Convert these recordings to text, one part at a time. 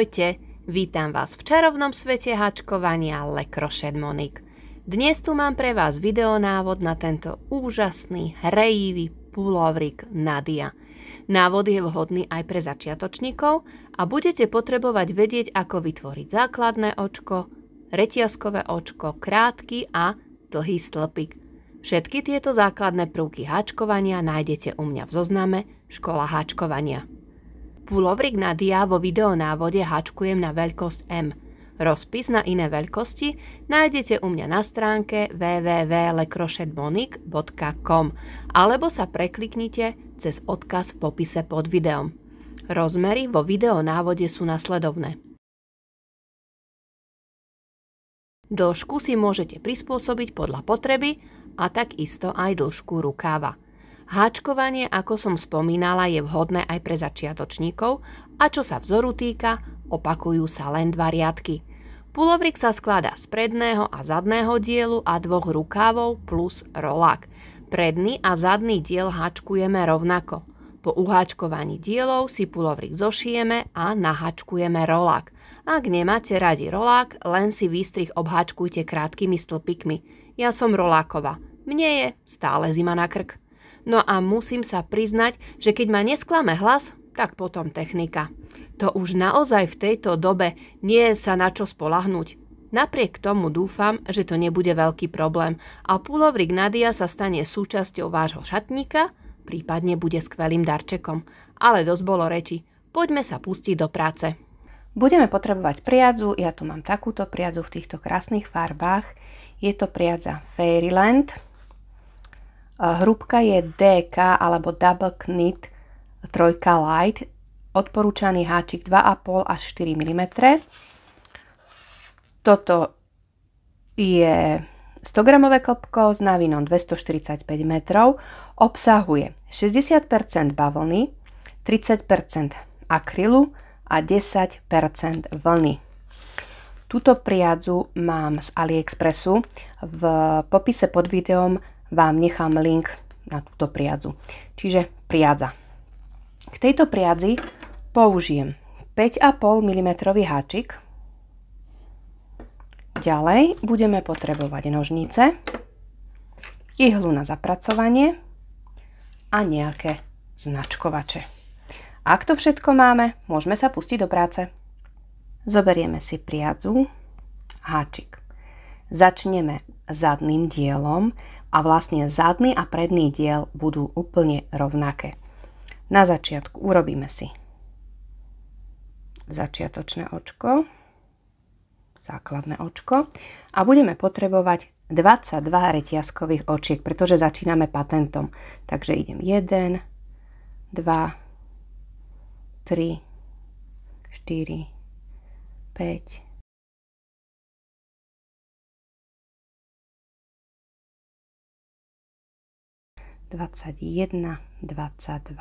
Ahojte, vítam vás v čarovnom svete háčkovania Le Crochet Monique. Dnes tu mám pre vás videonávod na tento úžasný, hrejivý pulovrík Nadia. Návod je vhodný aj pre začiatočníkov a budete potrebovať vedieť, ako vytvoriť základné očko, reťazkové očko, krátky a dlhý stĺpik. Všetky tieto základné prvky háčkovania nájdete u mňa v zozname Škola háčkovania. Pulovrík Nadia vo videonávode háčkujem na veľkosť M. Rozpis na iné veľkosti nájdete u mňa na stránke www.lecrochetmonique.com alebo sa prekliknite cez odkaz v popise pod videom. Rozmery vo videonávode sú nasledovné. Dĺžku si môžete prispôsobiť podľa potreby a takisto aj dĺžku rukáva. Háčkovanie, ako som spomínala, je vhodné aj pre začiatočníkov a čo sa vzoru týka, opakujú sa len 2 riadky. Pulovrík sa skladá z predného a zadného dielu a 2 rukávov plus rolák. Predný a zadný diel háčkujeme rovnako. Po uháčkovaní dielov si pulovrík zošijeme a naháčkujeme rolák. Ak nemáte radi rolák, len si výstrih obháčkujte krátkými stĺpikmi. Ja som roláková. Mne je stále zima na krk. No a musím sa priznať, že keď ma nesklame hlas, tak potom technika. To už naozaj v tejto dobe nie je sa na čo spoľahnúť. Napriek tomu dúfam, že to nebude veľký problém a pulovrík Nadia sa stane súčasťou vášho šatníka, prípadne bude skvelým darčekom. Ale dosť bolo reči, poďme sa pustiť do práce. Budeme potrebovať priadzu, ja tu mám takúto priadzu v týchto krásnych farbách. Je to priadza Fairyland. Hrúbka je DK alebo Double Knit 3 Light, odporúčaný háčik 2,5 až 4 mm. Toto je 100 gramové klpko s návinom 245 metrov, obsahuje 60% bavlny, 30% akrylu a 10% vlny. Túto priadzu mám z AliExpressu, v popise pod videom vám nechám link na túto priadzu. Čiže priadza. K tejto priadzi použijem 5,5 mm háčik. Ďalej budeme potrebovať nožnice, ihlu na zapracovanie a nejaké značkovače. Ak to všetko máme, môžeme sa pustiť do práce. Zoberieme si priadzu, háčik. Začneme zadným dielom a vlastne zadný a predný diel budú úplne rovnaké. Na začiatku urobíme si začiatočné očko, základné očko a budeme potrebovať 22 reťazkových očiek, pretože začíname patentom. Takže idem 1, 2, 3, 4, 5, 21, 22.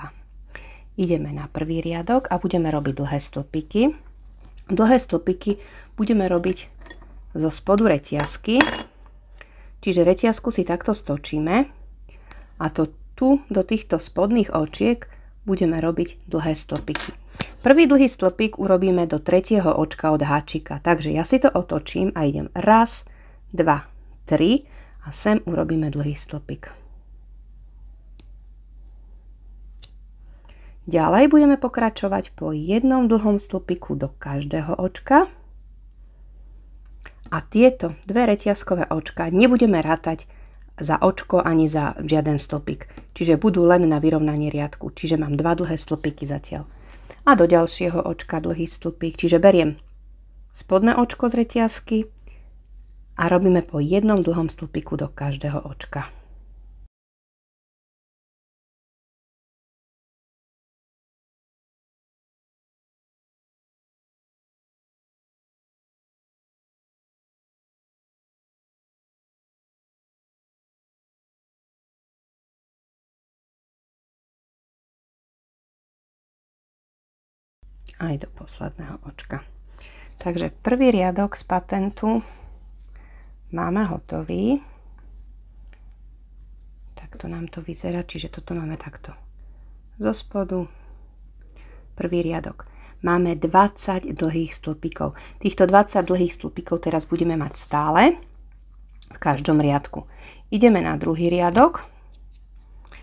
Ideme na prvý riadok a budeme robiť dlhé stĺpiky. Dlhé stĺpiky budeme robiť zo spodu reťazky. Čiže reťazku si takto stočíme a to tu do týchto spodných očiek budeme robiť dlhé stĺpiky. Prvý dlhý stĺpik urobíme do tretieho očka od háčika. Takže ja si to otočím a idem 1, 2, 3 a sem urobíme dlhý stĺpik. Ďalej budeme pokračovať po jednom dlhom stĺpiku do každého očka. A tieto dve reťazkové očka nebudeme rátať za očko ani za žiaden stĺpik. Čiže budú len na vyrovnanie riadku. Čiže mám 2 dlhé stĺpiky zatiaľ. A do ďalšieho očka dlhý stĺpik. Čiže beriem spodné očko z reťazky a robíme po jednom dlhom stĺpiku do každého očka. Aj do posledného očka. Takže prvý riadok z patentu máme hotový. Takto nám to vyzerá, čiže toto máme takto zo spodu. Prvý riadok. máme 20 dlhých stĺpikov. Týchto 20 dlhých stĺpikov teraz budeme mať stále v každom riadku. Ideme na druhý riadok.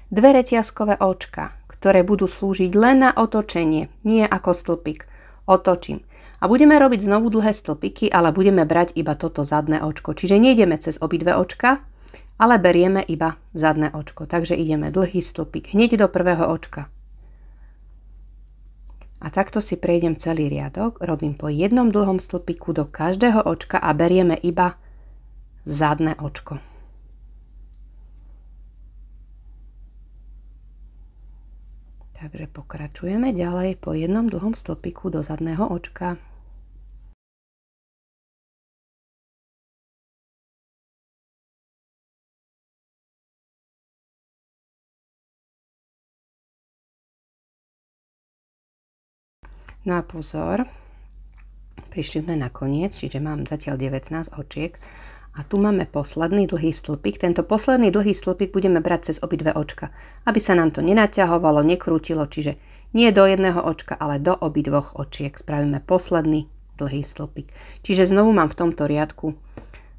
2 reťazkové očka, ktoré budú slúžiť len na otočenie, nie ako stĺpik. Otočím. A budeme robiť znovu dlhé stĺpiky, ale budeme brať iba toto zadné očko. Čiže nejdeme cez obidve očka, ale berieme iba zadné očko. Takže ideme dlhý stĺpik hneď do prvého očka. A takto si prejdem celý riadok, robím po jednom dlhom stĺpiku do každého očka a berieme iba zadné očko. Takže pokračujeme ďalej po jednom dlhom stĺpiku do zadného očka. No a pozor, prišli sme na koniec, čiže mám zatiaľ 19 očiek a tu máme posledný dlhý stĺpik. Tento posledný dlhý stĺpik budeme brať cez obidve očka, aby sa nám to nenaťahovalo, nekrútilo, čiže nie do jedného očka, ale do obidvoch očiek. Spravíme posledný dlhý stĺpik. Čiže znovu mám v tomto riadku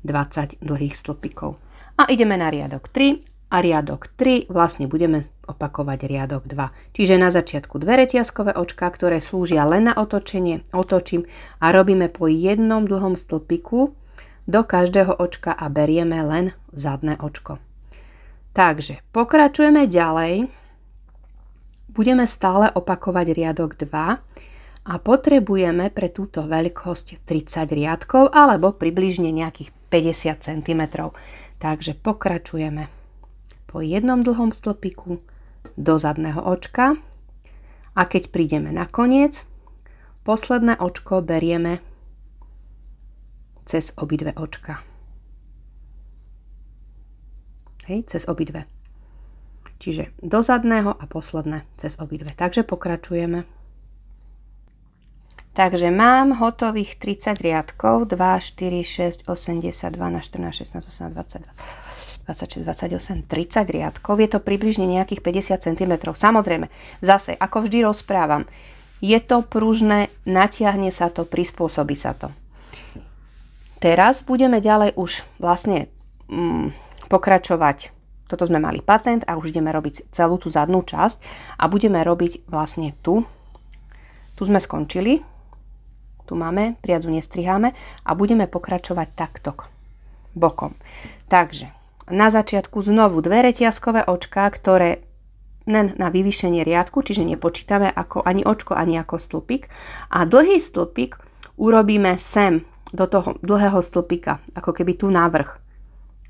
20 dlhých stĺpikov. A ideme na riadok 3 a riadok 3 vlastne budeme opakovať riadok 2. Čiže na začiatku 2 reťazkové očka, ktoré slúžia len na otočenie, otočím a robíme po jednom dlhom stĺpiku do každého očka a berieme len zadné očko. Takže pokračujeme ďalej. Budeme stále opakovať riadok 2 a potrebujeme pre túto veľkosť 30 riadkov alebo približne nejakých 50 cm. Takže pokračujeme po jednom dlhom stĺpiku do zadného očka a keď prídeme na koniec, posledné očko berieme cez obidve očka. Hej, cez obidve. Čiže do zadného a posledné cez obidve. Takže pokračujeme. Takže mám hotových 30 riadkov. 2, 4, 6, 8, 10, 12, 14, 16, 18, 20, 26, 28, 30 riadkov. Je to približne nejakých 50 cm. Samozrejme, zase, ako vždy rozprávam, je to pružné, natiahne sa to, prispôsobí sa to. Teraz budeme ďalej už vlastne pokračovať. Toto sme mali patent a už ideme robiť celú tú zadnú časť a budeme robiť vlastne tu. Tu sme skončili. Tu máme, priadzu nestriháme a budeme pokračovať takto bokom. Takže na začiatku znovu 2 reťazkové očka, ktoré len na vyvýšenie riadku, čiže nepočítame ako ani očko, ani ako stĺpik. A dlhý stĺpik urobíme sem do toho dlhého stĺpika, ako keby tu na vrch.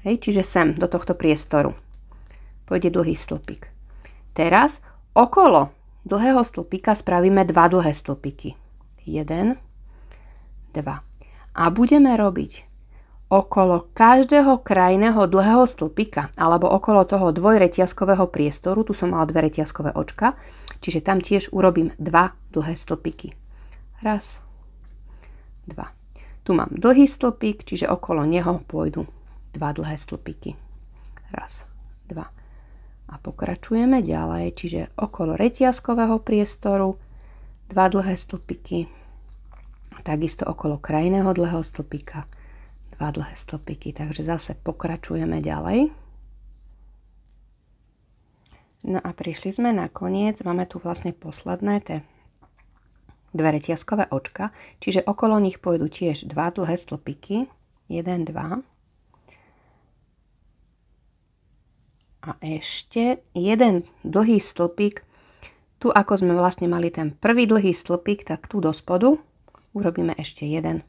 Hej, čiže sem do tohto priestoru pôjde dlhý stĺpik. Teraz okolo dlhého stĺpika spravíme 2 dlhé stĺpiky. 1, 2. A budeme robiť okolo každého krajného dlhého stĺpika alebo okolo toho dvojreťazkového priestoru, tu som mala 2 reťazkové očka, čiže tam tiež urobím 2 dlhé stĺpiky. Raz, 2. Tu mám dlhý stĺpik, čiže okolo neho pôjdu 2 dlhé stĺpiky. Raz, 2. A pokračujeme ďalej, čiže okolo reťazkového priestoru 2 dlhé stĺpiky. Takisto okolo krajného dlhého stĺpika 2 dlhé stĺpiky. Takže zase pokračujeme ďalej. No a prišli sme na koniec. Máme tu vlastne posledné tie 2 reťazkové očka. Čiže okolo nich pôjdu tiež 2 dlhé stĺpiky. 1, 2. A ešte jeden dlhý stĺpik. Tu ako sme vlastne mali ten prvý dlhý stĺpik, tak tu do spodu urobíme ešte jeden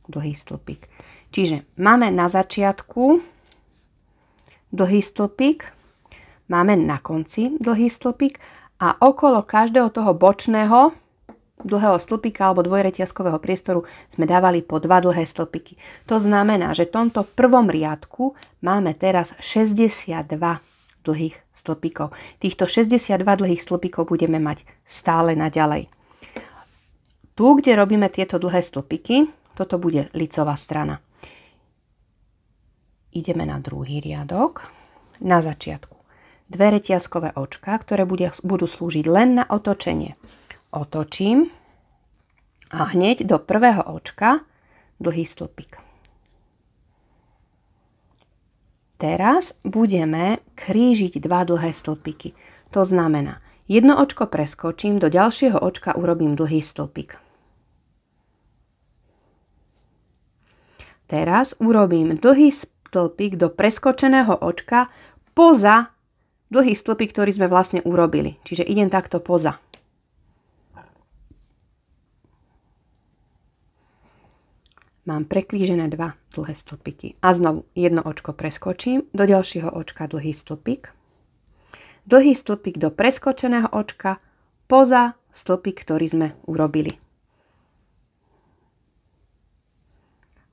dlhý stĺpik. Čiže máme na začiatku dlhý stĺpik, máme na konci dlhý stĺpik a okolo každého toho bočného dlhého stĺpika alebo dvojreťazkového priestoru sme dávali po 2 dlhé stĺpiky. To znamená, že v tomto prvom riadku máme teraz 62 dlhých stĺpikov. Týchto 62 dlhých stĺpikov budeme mať stále naďalej. Tu, kde robíme tieto dlhé stĺpiky, toto bude licová strana. Ideme na druhý riadok. Na začiatku 2 reťazkové očka, ktoré budú slúžiť len na otočenie. Otočím A hneď do prvého očka dlhý stĺpik. Teraz budeme krížiť dva dlhé stĺpiky. To znamená, jedno očko preskočím, do ďalšieho očka urobím dlhý stĺpik. Teraz urobím dlhý stĺpik do preskočeného očka poza dlhý stĺpik, ktorý sme vlastne urobili. Čiže idem takto poza. Mám prekrížené dva dlhé stĺpiky. A znovu jedno očko preskočím, do ďalšieho očka dlhý stĺpik. Dlhý stĺpik do preskočeného očka poza stĺpik, ktorý sme urobili.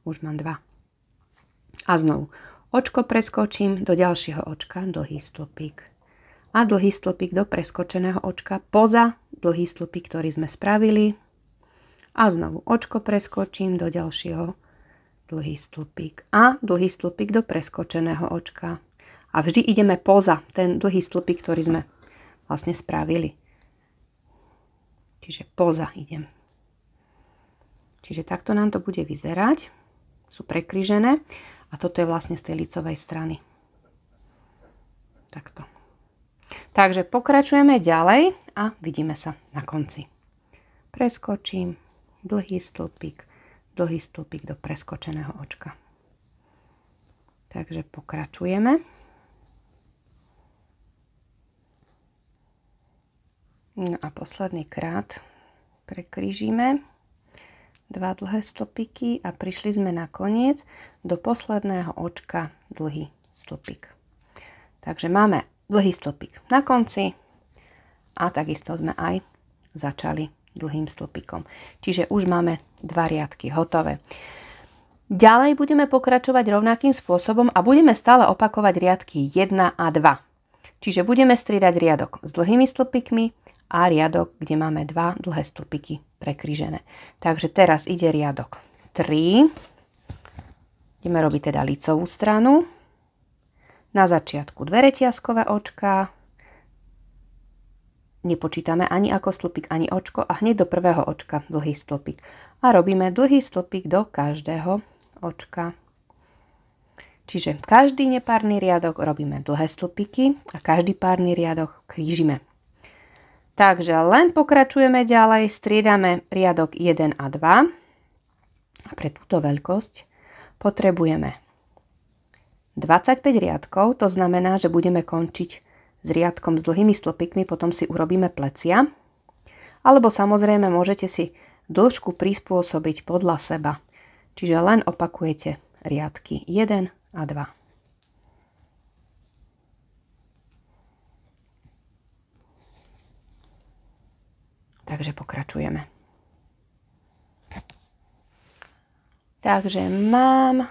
Už mám dva. A znovu očko preskočím, do ďalšieho očka dlhý stĺpik. A dlhý stĺpik do preskočeného očka poza dlhý stĺpik, ktorý sme spravili. A znovu očko preskočím, do ďalšieho dlhý stĺpik. A dlhý stĺpik do preskočeného očka. A vždy ideme poza ten dlhý stĺpik, ktorý sme vlastne spravili. Čiže poza idem. Čiže takto nám to bude vyzerať. Sú prekrížené. A toto je vlastne z tej lícovej strany. Takto. Takže pokračujeme ďalej a vidíme sa na konci. Preskočím. Dlhý stĺpik do preskočeného očka. Takže pokračujeme. No a posledný krát prekrížime dva dlhé stĺpiky a prišli sme na koniec do posledného očka dlhý stĺpik. Takže máme dlhý stĺpik na konci a takisto sme aj začali dlhým stĺpikom. Čiže už máme dva riadky hotové. Ďalej budeme pokračovať rovnakým spôsobom a budeme stále opakovať riadky 1 a 2. Čiže budeme striedať riadok s dlhými stĺpikmi a riadok, kde máme dva dlhé stĺpiky prekrížené. Takže teraz ide riadok 3. Ideme robiť teda lícovú stranu. Na začiatku dve reťazkové očka. Nepočítame ani ako stĺpik, ani očko a hneď do prvého očka dlhý stĺpik. A robíme dlhý stĺpik do každého očka. Čiže každý nepárny riadok robíme dlhé stĺpiky a každý párny riadok krížime. Takže len pokračujeme ďalej, striedame riadok 1 a 2. A pre túto veľkosť potrebujeme 25 riadkov, to znamená, že budeme končiť s riadkom s dlhými stĺpikmi, potom si urobíme plecia. Alebo samozrejme môžete si dĺžku prispôsobiť podľa seba. Čiže len opakujete riadky 1 a 2. Takže pokračujeme. Takže mám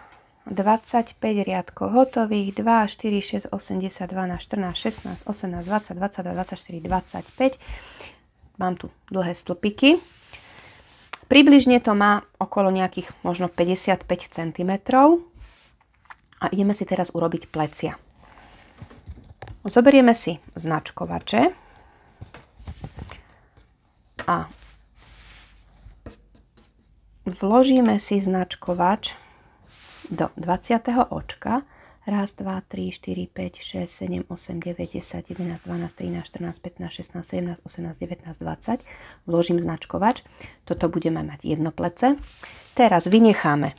25 riadkov hotových, 2, 4, 6, 8, 10, 12, 14, 16, 18, 20, 22, 24, 25. Mám tu dlhé stĺpiky. Približne to má okolo nejakých možno 55 cm. A ideme si teraz urobiť plecia. Zoberieme si značkovače a vložíme si značkovač do 20. očka. 1, 2, 3, 4, 5, 6, 7, 8, 9, 10, 11, 12, 13, 14, 15, 16, 17, 18, 19, 20. Vložím značkovač. Toto budeme mať jedno plece. Teraz vynecháme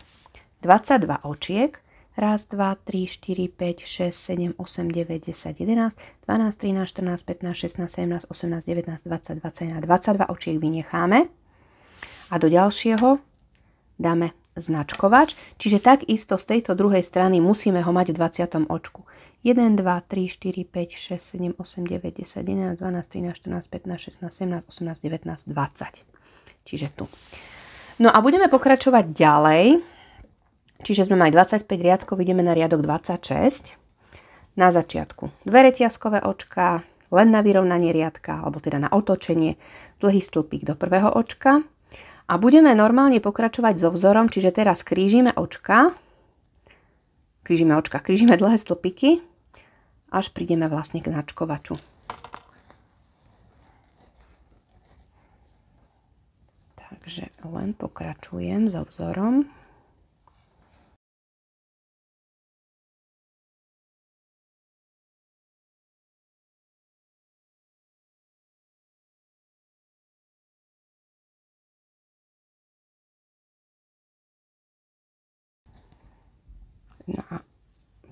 22 očiek. 1, 2, 3, 4, 5, 6, 7, 8, 9, 10, 11, 12, 13, 14, 15, 16, 17, 18, 19, 20, 21, 22 očiek vynecháme. A do ďalšieho dáme značkovač, čiže takisto z tejto druhej strany musíme ho mať v 20. očku. 1, 2, 3, 4, 5, 6, 7, 8, 9, 10, 11, 12, 13, 14, 15, 16, 17, 18, 19, 20. Čiže tu. No a budeme pokračovať ďalej. Čiže sme mali 25 riadkov, ideme na riadok 26. Na začiatku dve reťazkové očka, len na vyrovnanie riadka, alebo teda na otočenie, dlhý stĺpik do prvého očka. A budeme normálne pokračovať so vzorom, čiže teraz krížime očka, krížime dlhé stĺpiky, až prídeme vlastne k značkovaču. Tak, Takže len pokračujem so vzorom. No a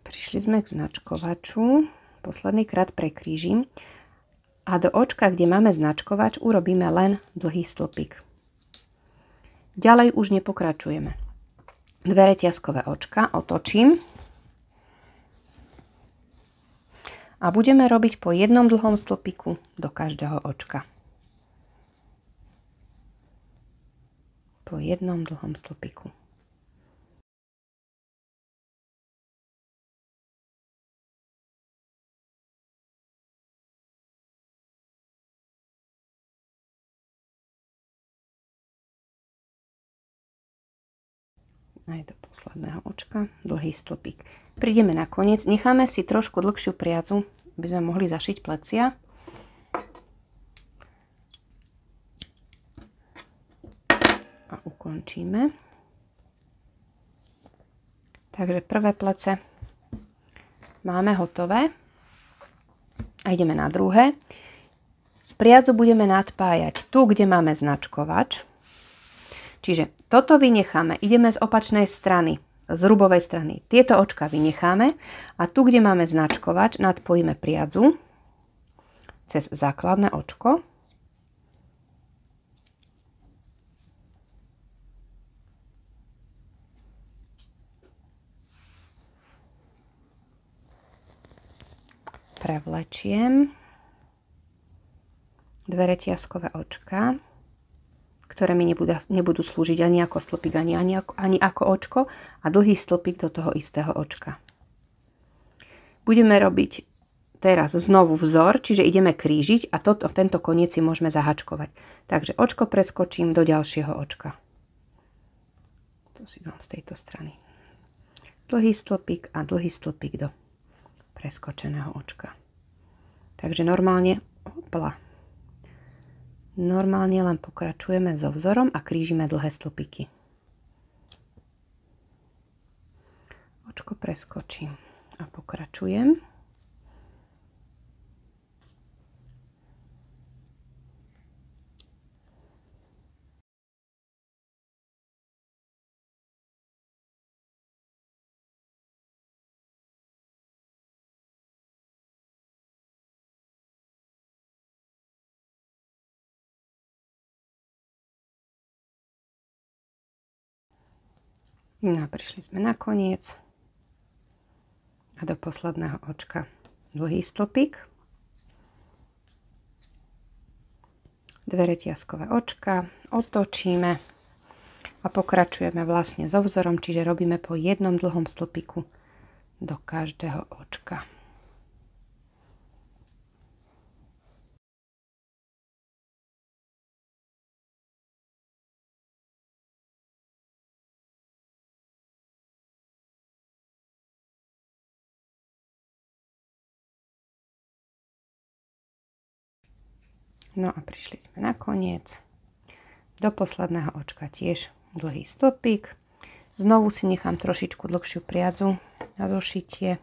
prišli sme k značkovaču. Posledný krát prekrížim. A do očka, kde máme značkovač, urobíme len dlhý stĺpik. Ďalej už nepokračujeme. Dve reťazkové očka otočím. A budeme robiť po jednom dlhom stĺpiku do každého očka. Po jednom dlhom stĺpiku. Aj do posledného očka dlhý stĺpik. Prídeme na koniec, necháme si trošku dlhšiu priadzu, aby sme mohli zašiť plecia. A ukončíme. Takže prvé plece máme hotové. A ideme na druhé. Priadzu budeme nadpájať tu, kde máme značkovač. Čiže toto vynecháme, ideme z opačnej strany, z rubovej strany. Tieto očka vynecháme a tu, kde máme značkovač, nadpojíme priadzu cez základné očko. Prevlečiem dve reťazkové očka, ktoré mi nebudú slúžiť ani ako stĺpik, ani ako očko a dlhý stĺpik do toho istého očka. Budeme robiť teraz znovu vzor, čiže ideme krížiť a tento koniec si môžeme zahačkovať. Takže očko preskočím do ďalšieho očka. To si dám z tejto strany. Dlhý stĺpik a dlhý stĺpik do preskočeného očka. Takže normálne, normálne len pokračujeme so vzorom a krížime dlhé stĺpiky. Očko preskočím a pokračujem. No a prišli sme na koniec a do posledného očka dlhý stĺpik, dve reťazkové očka, otočíme a pokračujeme vlastne so vzorom, čiže robíme po jednom dlhom stĺpiku do každého očka. No a prišli sme na koniec. Do posledného očka tiež dlhý stĺpik. Znovu si nechám trošičku dlhšiu priadzu na zošitie.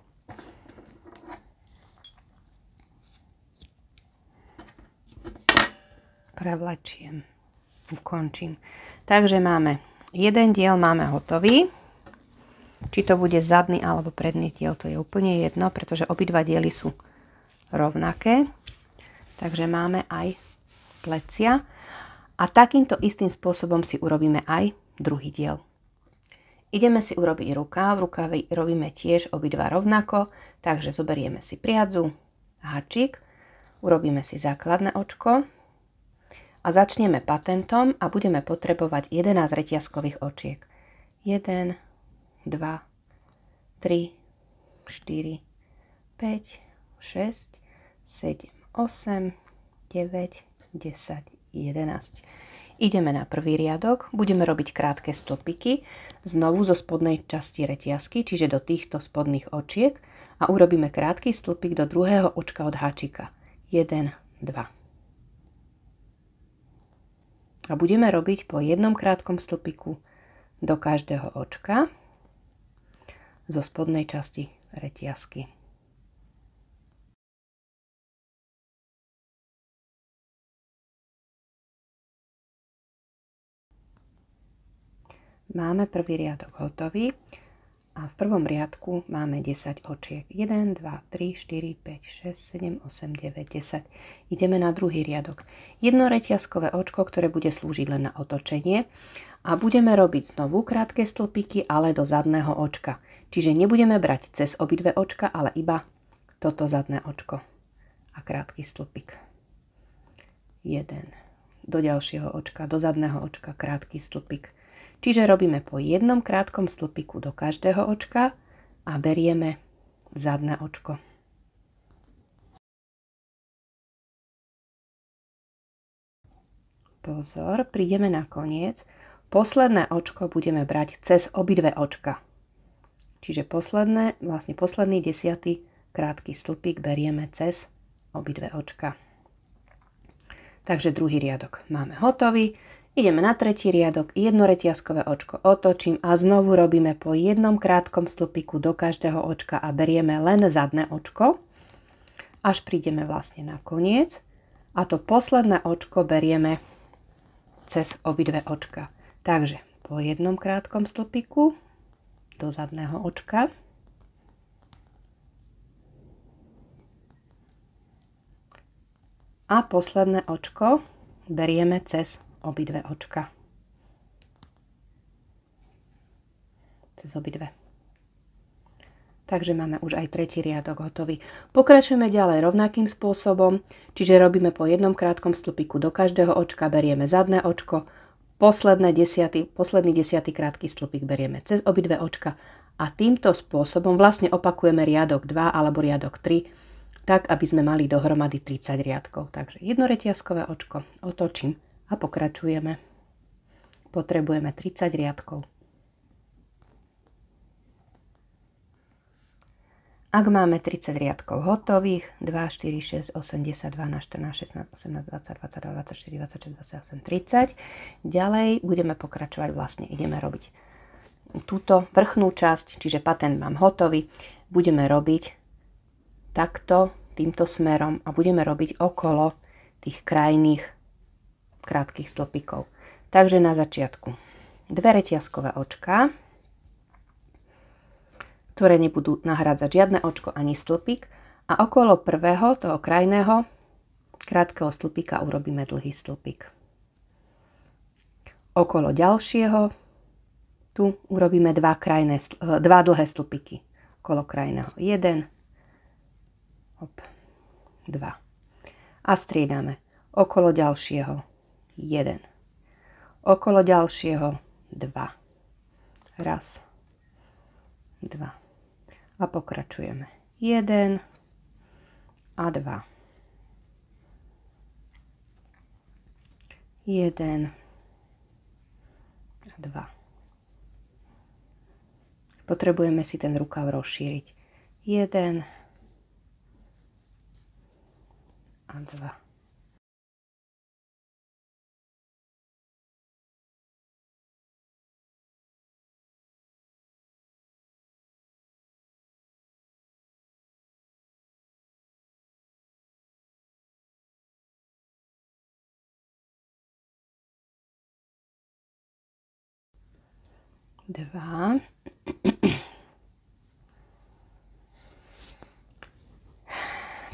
Prevlečiem. Ukončím. Takže máme jeden diel máme hotový. Či to bude zadný alebo predný diel, to je úplne jedno, pretože obidva diely sú rovnaké. Takže máme aj plecia a takýmto istým spôsobom si urobíme aj druhý diel. Ideme si urobiť rukáv. V rukávi robíme tiež obidva rovnako, takže zoberieme si priadzu, háčik, urobíme si základné očko a začneme patentom a budeme potrebovať 11 reťazkových očiek. 1, 2, 3, 4, 5, 6, 7, 8, 9, 10, 11. Ideme na prvý riadok, budeme robiť krátke stĺpiky, znovu zo spodnej časti reťazky, čiže do týchto spodných očiek a urobíme krátky stĺpik do druhého očka od háčika. 1, 2. A budeme robiť po jednom krátkom stĺpiku do každého očka zo spodnej časti reťazky. Máme prvý riadok hotový a v prvom riadku máme 10 očiek. 1, 2, 3, 4, 5, 6, 7, 8, 9, 10. Ideme na druhý riadok. Jedno reťazkové očko, ktoré bude slúžiť len na otočenie a budeme robiť znovu krátke stĺpiky, ale do zadného očka. Čiže nebudeme brať cez obidve očka, ale iba toto zadné očko a krátky stĺpik. 1. Do ďalšieho očka, do zadného očka krátky stĺpik. Čiže robíme po jednom krátkom stĺpiku do každého očka a berieme zadné očko. Pozor, prídeme na koniec. Posledné očko budeme brať cez obidve očka. Čiže posledný 10. krátky stĺpik berieme cez obidve očka. Takže druhý riadok máme hotový. Ideme na tretí riadok, jedno reťazkové očko otočím a znovu robíme po jednom krátkom stĺpiku do každého očka a berieme len zadné očko, až prídeme vlastne na koniec a to posledné očko berieme cez obidve očka. Takže po jednom krátkom stĺpiku do zadného očka a posledné očko berieme cez obidve očka. Cez obidve. Takže máme už aj tretí riadok hotový. Pokračujeme ďalej rovnakým spôsobom, čiže robíme po jednom krátkom stĺpiku do každého očka, berieme zadné očko, posledný 10. krátky stĺpik berieme cez obidve očka a týmto spôsobom vlastne opakujeme riadok 2 alebo riadok 3, tak aby sme mali dohromady 30 riadkov. Takže jedno reťazkové očko otočím a pokračujeme. Potrebujeme 30 riadkov. Ak máme 30 riadkov hotových, 2, 4, 6, 8, 10, 12, 14, 16, 18, 20, 22, 24, 26, 27, 30. Ďalej budeme pokračovať, vlastne ideme robiť túto vrchnú časť, čiže patent mám hotový. Budeme robiť takto, týmto smerom a budeme robiť okolo tých krajných krátkych stĺpikov. Takže na začiatku dve reťazkové očka, ktoré nebudú nahrádzať žiadne očko ani stĺpik a okolo prvého, toho krajného krátkeho stĺpika urobíme dlhý stĺpik. Okolo ďalšieho tu urobíme dva dlhé stĺpiky. Okolo krajného 1, 2 a striedame okolo ďalšieho 1. Okolo ďalšieho 2. Raz. 2. A pokračujeme. 1 a 2. 1 a 2. Potrebujeme si ten rukav rozšíriť. 1 a 2.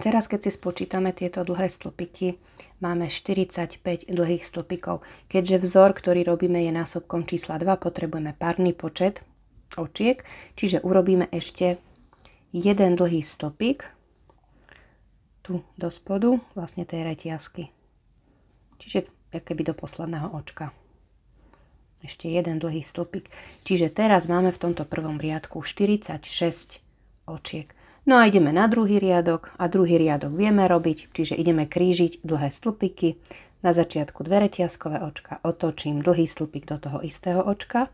Teraz, keď si spočítame tieto dlhé stĺpiky, máme 45 dlhých stĺpikov. Keďže vzor, ktorý robíme, je násobkom čísla 2, potrebujeme párny počet očiek, čiže urobíme ešte jeden dlhý stĺpik tu do spodu, vlastne tej reťazky. Čiže keby do posledného očka. Ešte jeden dlhý stĺpik. Čiže teraz máme v tomto prvom riadku 46 očiek. No a ideme na druhý riadok a druhý riadok vieme robiť, čiže ideme krížiť dlhé stĺpiky. Na začiatku dve reťazkové očka, otočím dlhý stĺpik do toho istého očka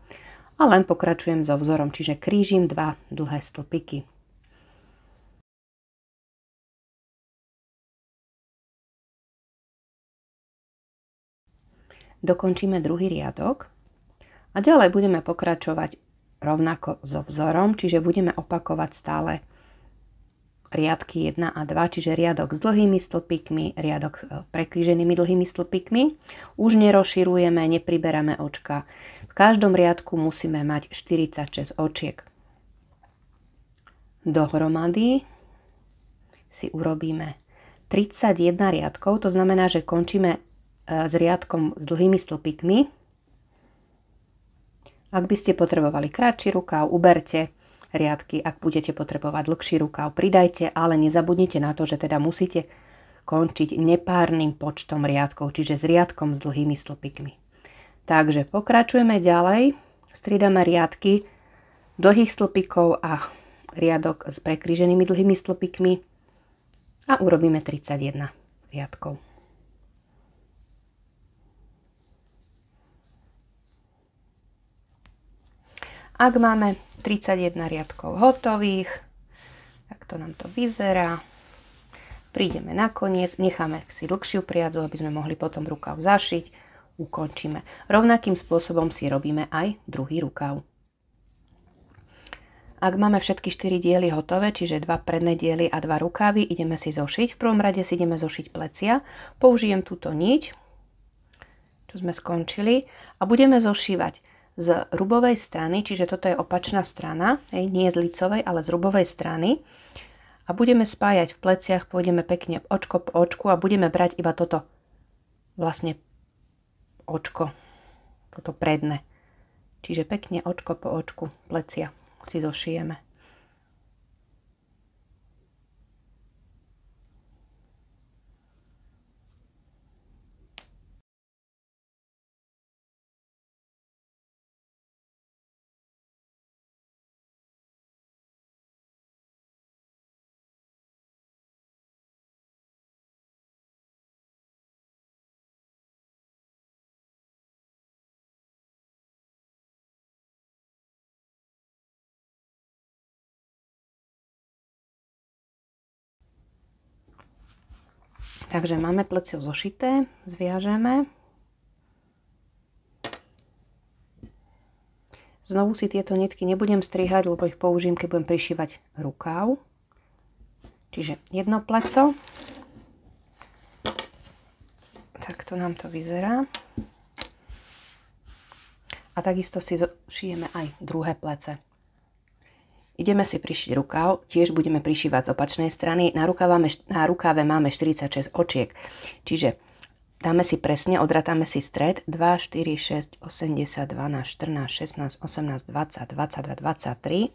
a len pokračujem so vzorom, čiže krížim dva dlhé stĺpiky. dokončíme druhý riadok a ďalej budeme pokračovať rovnako so vzorom, čiže budeme opakovať stále riadky 1 a 2, čiže riadok s dlhými stĺpikmi, riadok s prekríženými dlhými stĺpikmi. Už nerozširujeme, nepriberáme očka. V každom riadku musíme mať 46 očiek. Dohromady si urobíme 31 riadkov, to znamená, že končíme s riadkom s dlhými stĺpikmi. Ak by ste potrebovali kratší rukáv, uberte riadky, ak budete potrebovať dlhší rukáv, pridajte, ale nezabudnite na to, že teda musíte končiť nepárnym počtom riadkov, čiže s riadkom s dlhými stĺpikmi. Takže pokračujeme ďalej, striedame riadky dlhých stĺpikov a riadok s prekríženými dlhými stĺpikmi a urobíme 31 riadkov. Ak máme 31 riadkov hotových, tak to nám to vyzerá. Prídeme na koniec, necháme si dlhšiu priadzu, aby sme mohli potom rukav zašiť, ukončíme. Rovnakým spôsobom si robíme aj druhý rukav. Ak máme všetky 4 diely hotové, čiže 2 predné diely a 2 rukávy, ideme si zošiť. V prvom rade si ideme zošiť plecia. Použijem túto niť, čo sme skončili, a budeme zošívať z rubovej strany, čiže toto je opačná strana, nie z licovej, ale z rubovej strany. A budeme spájať v pleciach, pôjdeme pekne očko po očku a budeme brať iba toto vlastne očko, toto predné. Čiže pekne očko po očku plecia si zošijeme. Takže máme plecio zošité, zviažeme. Znovu si tieto nitky nebudem strihať, lebo ich použijem, keď budem prišívať rukáv. Čiže jedno pleco. Takto nám to vyzerá. A takisto si šijeme aj druhé plece. Ideme si prišiť rukáv, tiež budeme prišívať z opačnej strany. Na rukáve máme 46 očiek, čiže dáme si presne, odratáme si stred 2, 4, 6, 8, 10, 12, 14, 16, 18, 20, 22, 23.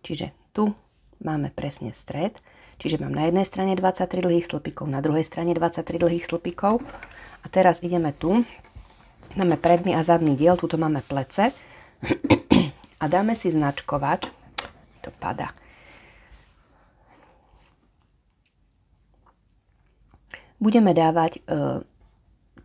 Čiže tu máme presne stred, čiže mám na jednej strane 23 dlhých stĺpikov, na druhej strane 23 dlhých stĺpikov. A teraz ideme tu, máme predný a zadný diel, tuto máme plece a dáme si značkovač. To padá. Budeme dávať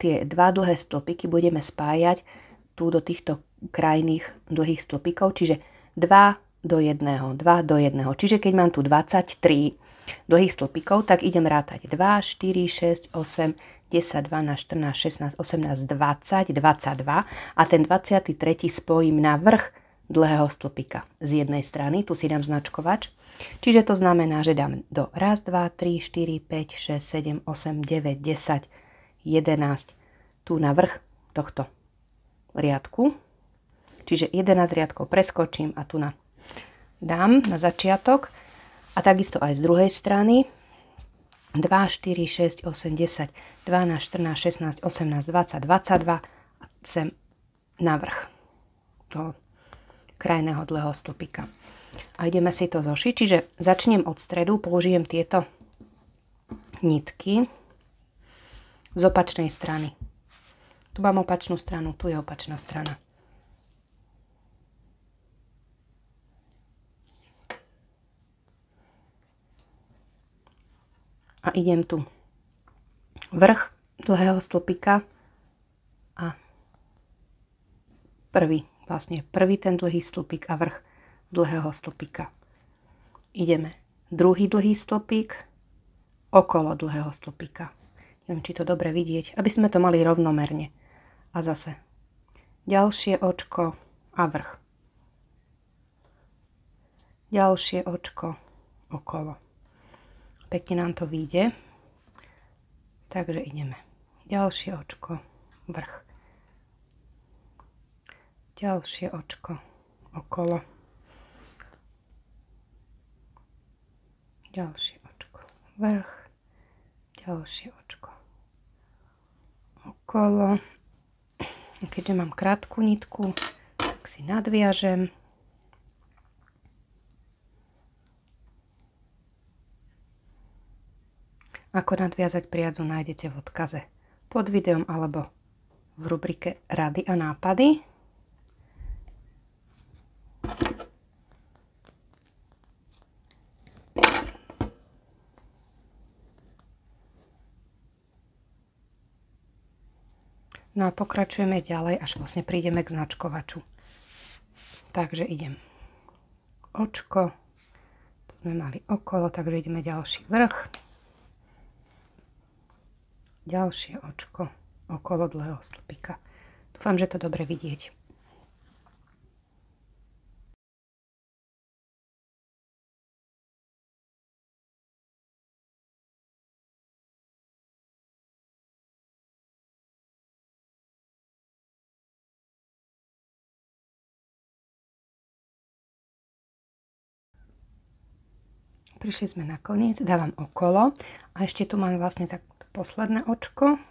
tie dva dlhé stĺpiky, budeme spájať tu do týchto krajných dlhých stĺpikov, čiže 2 do 1, 2 do 1. Čiže keď mám tu 23 dlhých stĺpikov, tak idem rátať 2, 4, 6, 8, 10, 12, 14, 16, 18, 20, 22 a ten 23 spojím na vrch dlhého stĺpika z jednej strany, tu si dám značkovač, čiže to znamená, že dám do 1, 2, 3, 4, 5, 6, 7, 8, 9, 10, 11 tu na vrch tohto riadku, čiže 11 riadkov preskočím a tu dám na začiatok a takisto aj z druhej strany 2, 4, 6, 8, 10, 12, 14, 16, 18, 20, 22 a sem na vrch toho krajného dlhého stĺpika. A ideme si to zošiť, čiže začnem od stredu, použijem tieto nitky z opačnej strany. Tu mám opačnú stranu, tu je opačná strana. A idem tu vrch dlhého stĺpika a prvý ten dlhý stĺpik a vrch dlhého stĺpika. Ideme druhý dlhý stĺpik okolo dlhého stĺpika. Neviem, či to dobre vidieť, aby sme to mali rovnomerne. a zase ďalšie očko a vrch. Ďalšie očko okolo. Pekne nám to vyjde. Takže ideme. Ďalšie očko, vrch. Ďalšie očko okolo. Ďalšie očko, vrch. Ďalšie očko okolo. Keďže mám krátku nitku, tak si nadviažem. Ako nadviazať priadzu nájdete v odkaze pod videom alebo v rubrike Rady a nápady. No a pokračujeme ďalej, až vlastne prídeme k značkovaču. Takže idem očko, tu sme mali okolo, takže ideme ďalší vrch. Ďalšie očko okolo dlhého stĺpika. Dúfam, že to dobre vidieť. Prišli sme na koniec, dávam okolo a ešte tu mám vlastne tak posledné očko.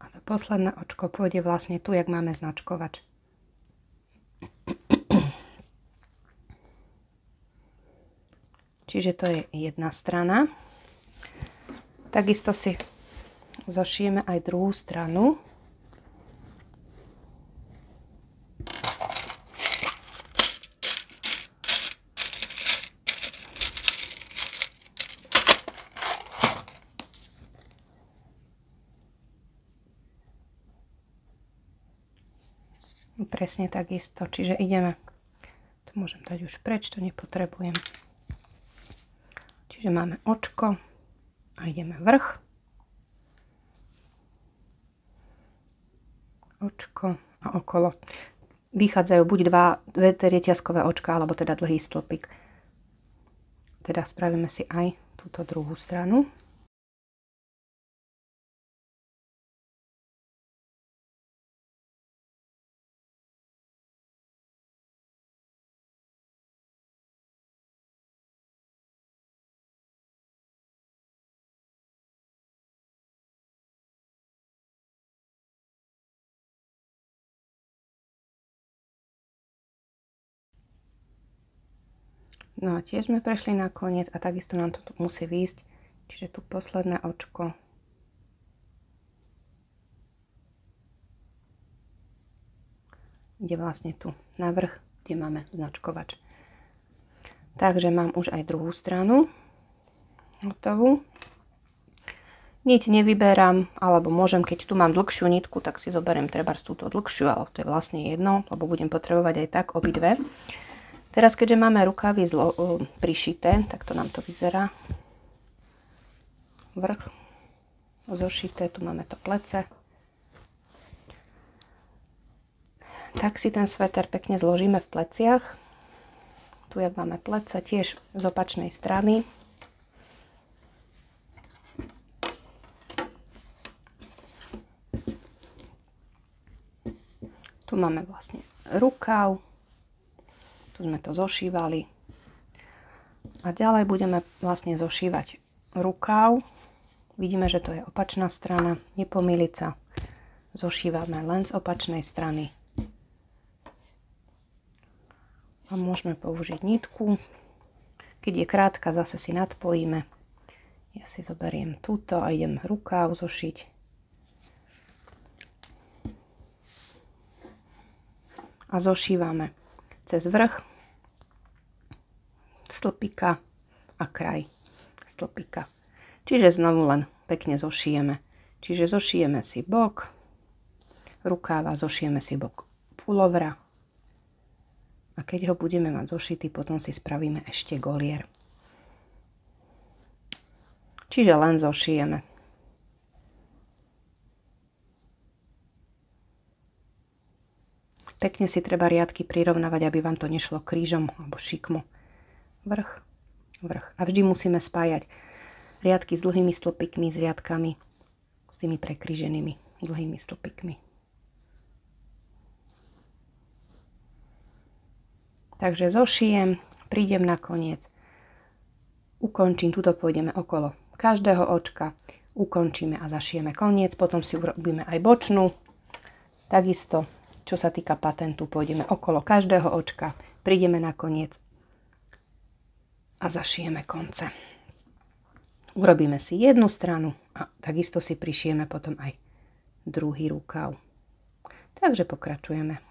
A to posledné očko pôjde vlastne tu, jak máme značkovač. Čiže to je jedna strana. Takisto si zošijeme aj druhú stranu. Presne takisto, čiže ideme, to môžem dať už preč, to nepotrebujem. Čiže máme očko a ideme vrch, očko a okolo. Vychádzajú buď dve reťazkové očka, alebo teda dlhý stĺpik. Teda spravíme si aj túto druhú stranu. No a tiež sme prešli na koniec a takisto nám to tu musí výjsť. Čiže tu posledné očko. Ide vlastne tu na vrch, kde máme značkovač. Takže mám už aj druhú stranu hotovú. Niť nevyberám, alebo môžem, keď tu mám dlhšiu nitku, tak si zoberiem trebárs túto dlhšiu, ale to je vlastne jedno, lebo budem potrebovať aj tak obidve. Teraz, keďže máme rukávy prišité, tak to nám to vyzerá. Vrch zošité, tu máme to plece. Tak si ten sveter pekne zložíme v pleciach. Tu, jak máme plece, tiež z opačnej strany. Tu máme vlastne rukáv. Tu sme to zošívali. A ďalej budeme vlastne zošívať rukáv. Vidíme, že to je opačná strana. Nepomýliť sa. Zošívame len z opačnej strany. A môžeme použiť nitku. Keď je krátka, zase si nadpojíme. Ja si zoberiem túto a idem rukáv zošiť. A zošívame cez vrch stĺpika a kraj stĺpika. Čiže znovu len pekne zošijeme. Čiže zošijeme si bok rukáva, zošijeme si bok pulovra. A keď ho budeme mať zošitý, potom si spravíme ešte golier. Čiže len zošijeme. Pekne si treba riadky prirovnávať, aby vám to nešlo krížom alebo šikmo. Vrch, vrch. A vždy musíme spájať riadky s dlhými stĺpikmi, s riadkami, s tými prekríženými dlhými stĺpikmi. Takže zošijem, prídem na koniec, ukončím, tuto pôjdeme okolo každého očka, ukončíme a zašijeme koniec, potom si urobíme aj bočnú. Takisto, čo sa týka patentu, pôjdeme okolo každého očka, prídeme na koniec a zašijeme konce. Urobíme si jednu stranu a takisto si prišijeme potom aj druhý rukav. Takže pokračujeme.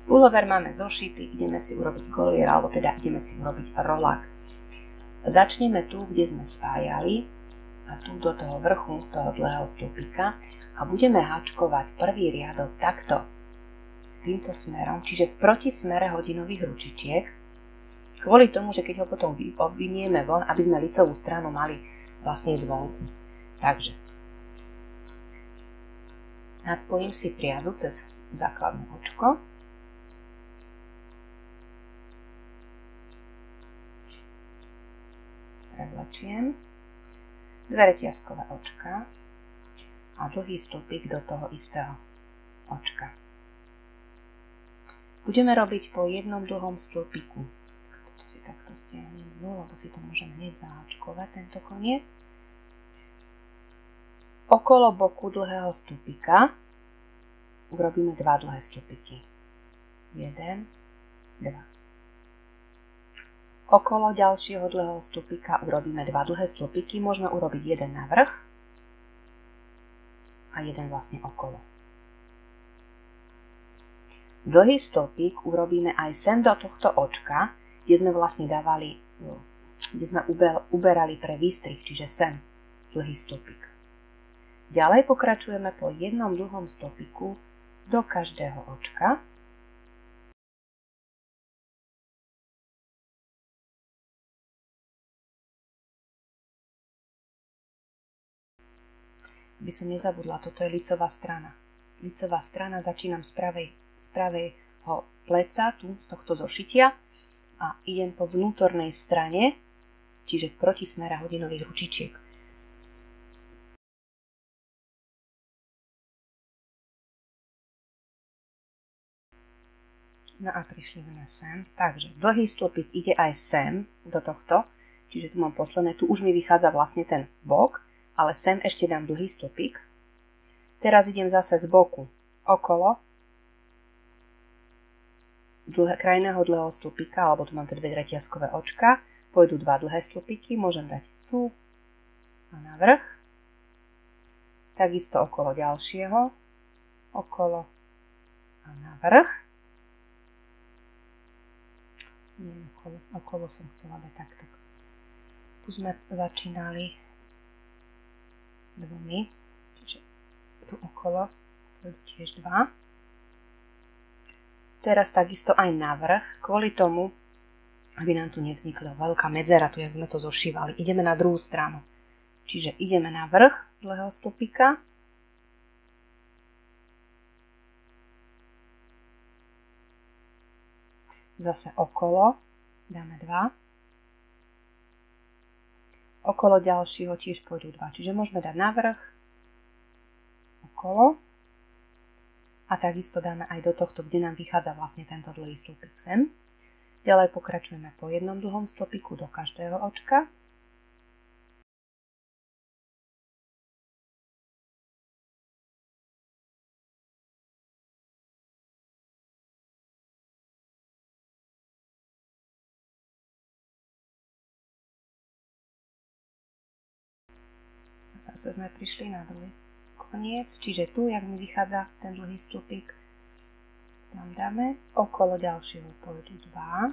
Pulover máme zošitý, ideme si urobiť kolier, alebo teda ideme si urobiť rolák. Začneme tu, kde sme spájali, a tu do toho vrchu, toho dlhého stĺpika, a budeme háčkovať prvý riadok takto, týmto smerom, čiže v protismere hodinových ručičiek, kvôli tomu, že keď ho potom obvinieme von, aby sme licovú stranu mali vlastne zvonku. Takže nadpojím si priadu cez základné očko. Prevlečiem dve reťazkové očka a dlhý stĺpik do toho istého očka. Budeme robiť po jednom dlhom stĺpiku. Toto si takto stiahnem dnu, lebo si to môžeme hneď zaháčkovať, tento koniec. Okolo boku dlhého stĺpika urobíme dva dlhé stĺpiky. 1, 2. Okolo ďalšieho dlhého stĺpika urobíme dva dlhé stĺpiky, môžeme urobiť jeden na vrch a jeden vlastne okolo. Dlhý stĺpik urobíme aj sem do tohto očka, kde sme vlastne dávali, kde sme uberali pre výstrih, čiže sem dlhý stĺpik. Ďalej pokračujeme po jednom dlhom stĺpiku do každého očka. By som nezabudla, toto je licová strana. Licová strana, začínam z pravého pleca, tu z tohto zošitia a idem po vnútornej strane, čiže v protismere hodinových ručičiek. No a prišli sme sem. Takže dlhý stĺpik ide aj sem do tohto. Čiže tu mám posledné. Tu už mi vychádza vlastne ten bok, ale sem ešte dám dlhý stĺpik. Teraz idem zase z boku okolo krajného dlhého stĺpika, alebo tu mám tie dve reťazkové očka. Pôjdu dva dlhé stĺpiky. Môžem dať tu a na vrch. Takisto okolo ďalšieho. Okolo a na vrch. Nie, okolo som chcela dať takto. Tu sme začínali dvomi, čiže tu okolo, tu tiež dva. Teraz takisto aj na vrch, kvôli tomu, aby nám tu nevznikla veľká medzera, tu jak sme to zošívali. Ideme na druhú stranu. Čiže ideme na vrch dlhého stĺpika. Zase okolo, dáme 2. Okolo ďalšieho tiež pôjdu 2. Čiže môžeme dať na vrch, okolo a takisto dáme aj do tohto, kde nám vychádza vlastne tento dlhý stĺpik sem. Ďalej pokračujeme po jednom dlhom stĺpiku do každého očka. Zase sme prišli na druhý koniec, čiže tu, jak mi vychádza ten dlhý stĺpik, tam dáme, okolo ďalšieho pôjdu 2,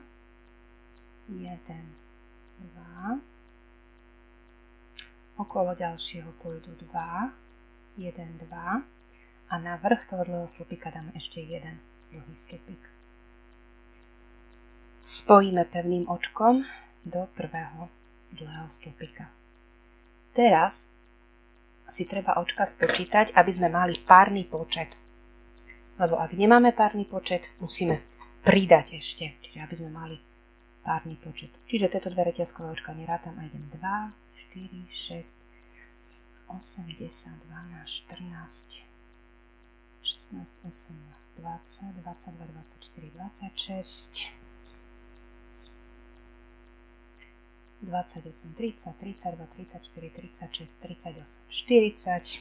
1, 2, okolo ďalšieho pôjdu 2, 1, 2 a na vrch toho dlhého stĺpika dáme ešte jeden dlhý stĺpik. Spojíme pevným očkom do prvého dlhého stĺpika. Teraz si treba očka spočítať, aby sme mali párny počet. Lebo ak nemáme párny počet, musíme pridať ešte. Čiže aby sme mali párny počet. Čiže tieto dve reťazkové očka nerátam a idem 2, 4, 6, 8, 10, 12, 14, 16, 18, 20, 22, 24, 26, 28, 30, 32, 34, 36, 38, 40,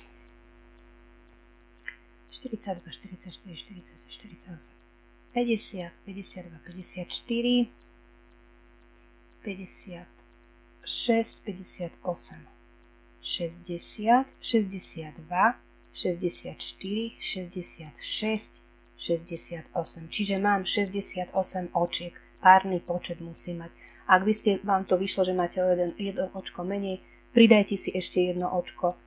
42, 44, 46, 48, 50, 52, 54, 56, 58, 60, 62, 64, 66, 68. Čiže mám 68 očiek. Párny počet musím mať. Ak by ste, vám to vyšlo, že máte jedno očko menej, pridajte si ešte jedno očko.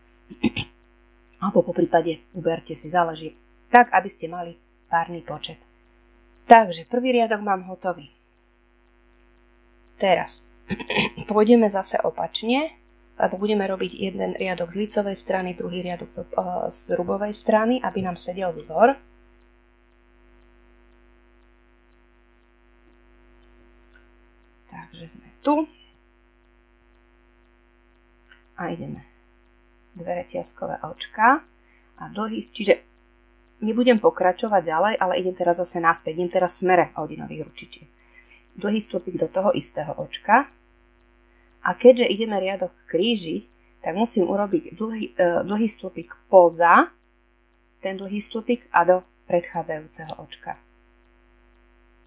Alebo po prípade uberte si, záleží. Tak, aby ste mali párny počet. Takže prvý riadok mám hotový. Teraz pôjdeme zase opačne, lebo budeme robiť jeden riadok z lícovej strany, druhý riadok z rubovej strany, aby nám sedel vzor. Takže sme tu a ideme dve reťazkové očka a dlhý, čiže nebudem pokračovať ďalej, ale idem teraz zase naspäť, idem teraz smere hodinových ručičiek. Dlhý stĺpik do toho istého očka a keďže ideme riadok krížiť, tak musím urobiť dlhý stĺpik poza ten dlhý stĺpik a do predchádzajúceho očka.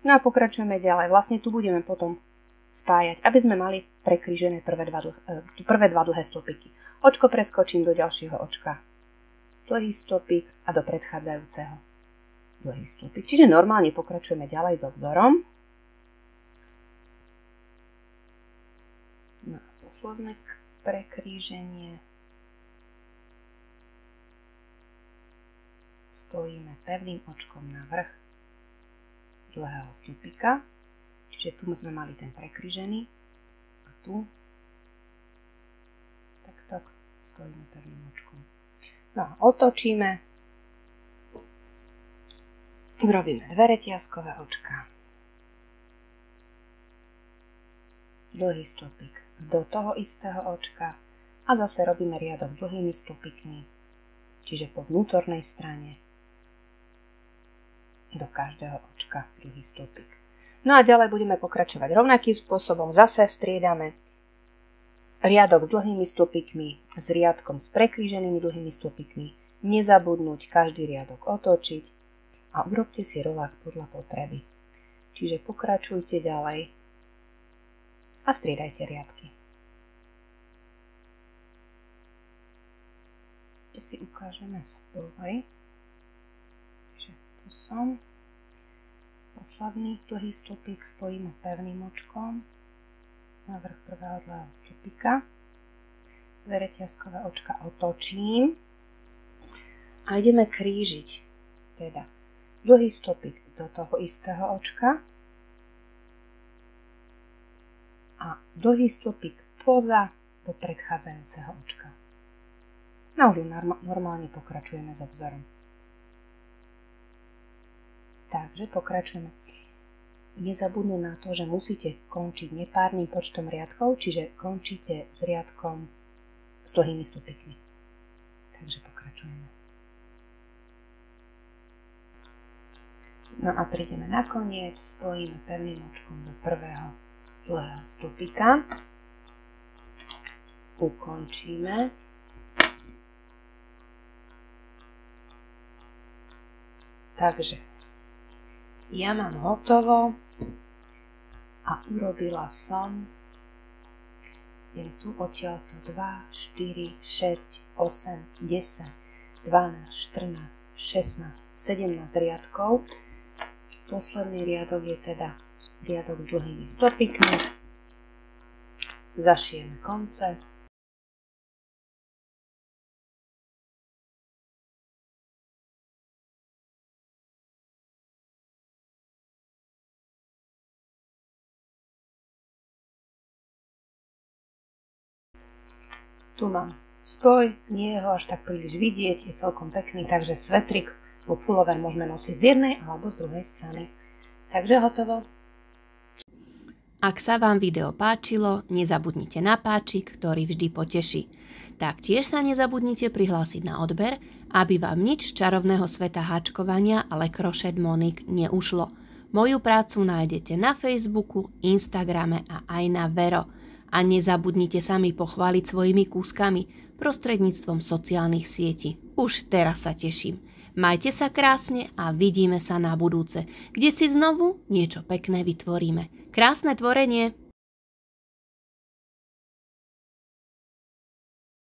No a pokračujeme ďalej, vlastne tu budeme potom spájať, aby sme mali prekrížené prvé dva dlhé stĺpiky. Očko preskočím do ďalšieho očka. Dlhý stĺpik a do predchádzajúceho dlhý stĺpik. Čiže normálne pokračujeme ďalej so vzorom. No a posledné prekríženie. Spojíme pevným očkom na vrch dlhého stĺpika. Čiže tu sme mali ten prekryžený a tu tak spojíme pevným očkom. No a otočíme, urobíme dve reťazkové očka, dlhý stĺpik do toho istého očka a zase robíme riadok dlhými stĺpikmi, čiže po vnútornej strane do každého očka druhý stĺpik. No a ďalej budeme pokračovať rovnakým spôsobom. Zase striedame riadok s dlhými stĺpikmi s riadkom s prekríženými dlhými stĺpikmi. Nezabudnúť každý riadok otočiť a urobte si rolák podľa potreby. Čiže pokračujte ďalej a striedajte riadky. Si ukážeme spoj. Takže tu som. Posledný dlhý stĺpik spojíme pevným očkom na vrch prvého dlhého stĺpika. Dve reťazkové očka otočím a ideme krížiť. Teda dlhý stĺpik do toho istého očka a dlhý stĺpik poza do predchádzajúceho očka. No už normálne pokračujeme so vzorom. Takže pokračujeme. Nezabudnú na to, že musíte končiť nepárnym počtom riadkov, čiže končíte s riadkom s dlhými stĺpikmi. Takže pokračujeme. No a prídeme na koniec, spojíme pevným očkom do prvého dlhého stĺpika. Ukončíme. Takže ja mám hotovo a urobila som, je tu odtiaľto 2, 4, 6, 8, 10, 12, 14, 16, 17 riadkov. Posledný riadok je teda riadok s dlhými stĺpikmi. Zašijeme konce. Tu mám spoj, nie je ho až tak príliš vidieť, je celkom pekný, takže svetrik vo pullover môžeme nosiť z jednej alebo z druhej strany. Takže hotovo. Ak sa vám video páčilo, nezabudnite na páčik, ktorý vždy poteší. Taktiež sa nezabudnite prihlásiť na odber, aby vám nič z čarovného sveta háčkovania a Le Crochet Monique neušlo. Moju prácu nájdete na Facebooku, Instagrame a aj na Vero. A nezabudnite sa mi pochváliť svojimi kúskami prostredníctvom sociálnych sietí. Už teraz sa teším. Majte sa krásne a vidíme sa na budúce, kde si znovu niečo pekné vytvoríme. Krásne tvorenie!